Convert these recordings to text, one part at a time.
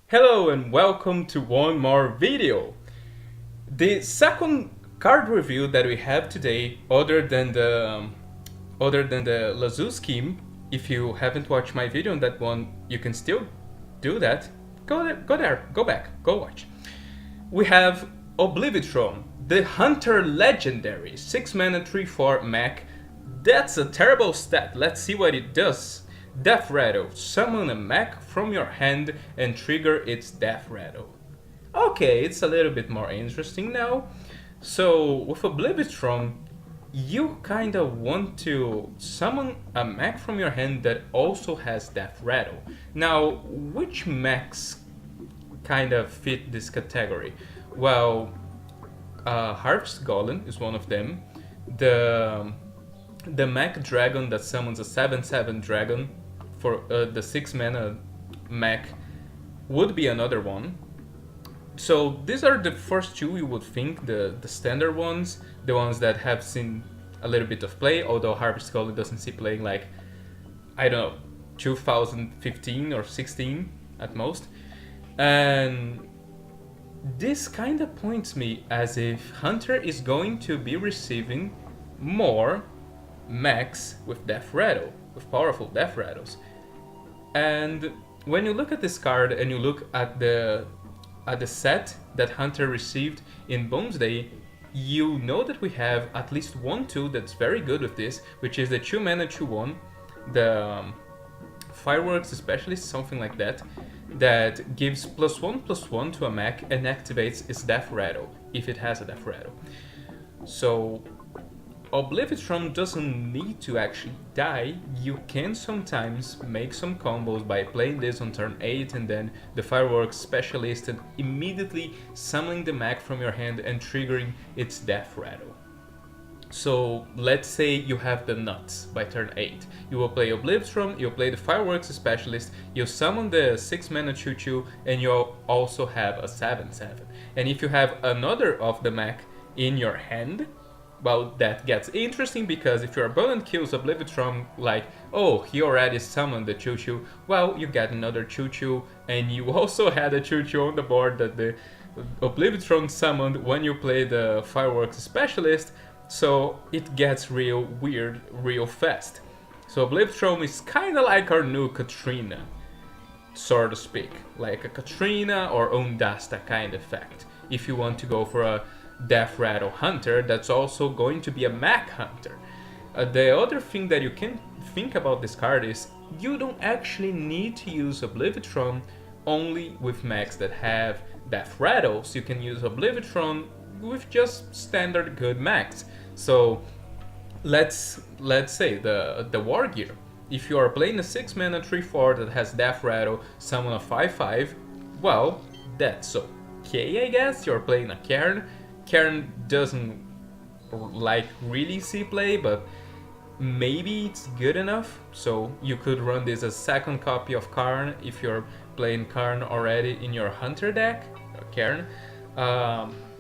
Hello and welcome to one more video. The second card review that we have today, other than the Lazoo scheme. If you haven't watched my video on that one, you can still do that. Go back, go watch. We have Oblivitron, the Hunter Legendary, 6 mana 3/4 mech. That's a terrible stat. Let's see what it does. Deathrattle. Summon a mech from your hand and trigger its Deathrattle. Okay, it's a little bit more interesting now. So with Oblivitron, you kinda want to summon a mech from your hand that also has Deathrattle. Now, which mechs kind of fit this category? Well, Harvest Golem is one of them. The mech dragon that summons a 7/7 dragon for the 6 mana mech would be another one. So these are the first two you would think, the standard ones, the ones that have seen a little bit of play, although Harvest Golem doesn't see playing like, I don't know, 2015 or 16 at most. And this kind of points me as if Hunter is going to be receiving more mechs with Deathrattle, with powerful Deathrattles. And when you look at this card and you look at the set that Hunter received in Bonesday, you know that we have at least one tool that's very good with this, which is the 2 mana 2/1, the Fireworks Specialist, something like that, that gives +1/+1 to a mech and activates its Deathrattle, if it has a Deathrattle. So Oblivitron doesn't need to actually die. You can sometimes make some combos by playing this on turn 8 and then the Fireworks Specialist and immediately summoning the mech from your hand and triggering its Deathrattle. So let's say you have the nuts by turn 8. You will play Oblivitron, you'll play the Fireworks Specialist, you'll summon the 6 mana 2/2 and you'll also have a 7/7. And if you have another of the mech in your hand, well, that gets interesting, because if your opponent kills Oblivitron, like, oh, he already summoned the 2/2, well, you get another 2/2, and you also had a 2/2 on the board that the Oblivitron summoned when you play the Fireworks Specialist, so it gets real weird real fast. So Oblivitron is kinda like our new Katrina, so to speak, like a Katrina or Ondasta kind of effect. If you want to go for a Deathrattle Hunter, that's also going to be a mech hunter. The other thing that you can think about this card is you don't actually need to use Oblivitron only with mechs that have Deathrattles. You can use Oblivitron with just standard good mechs. So let's say the War Gear. If you are playing a 6 mana 3/4 that has Deathrattle, summon a 5/5, well, that's okay, I guess. You're playing a Cairn. Cairn doesn't like really see play, but maybe it's good enough. So you could run this as second copy of Karn if you're playing Karn already in your Hunter deck, Cairn.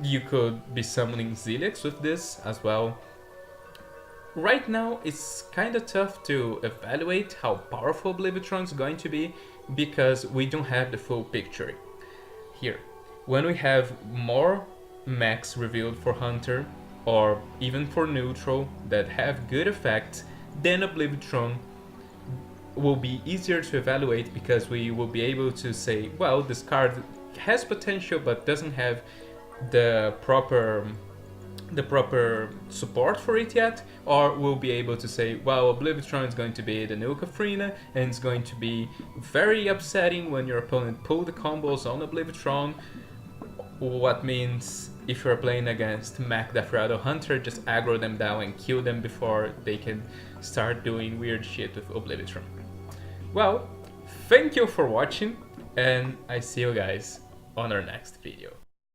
You could be summoning Zilix with this as well. Right now it's kind of tough to evaluate how powerful Oblivitron is going to be because we don't have the full picture here. When we have more mechs revealed for Hunter or even for neutral that have good effects, then Oblivitron will be easier to evaluate, because we will be able to say, well, this card has potential but doesn't have the proper support for it yet, or we'll be able to say, well, Oblivitron is going to be the new Katrina and it's going to be very upsetting when your opponent pull the combos on Oblivitron. What means if you're playing against mech Deathrattle Hunter, just aggro them down and kill them before they can start doing weird shit with Oblivitron. Well, thank you for watching, and I see you guys on our next video.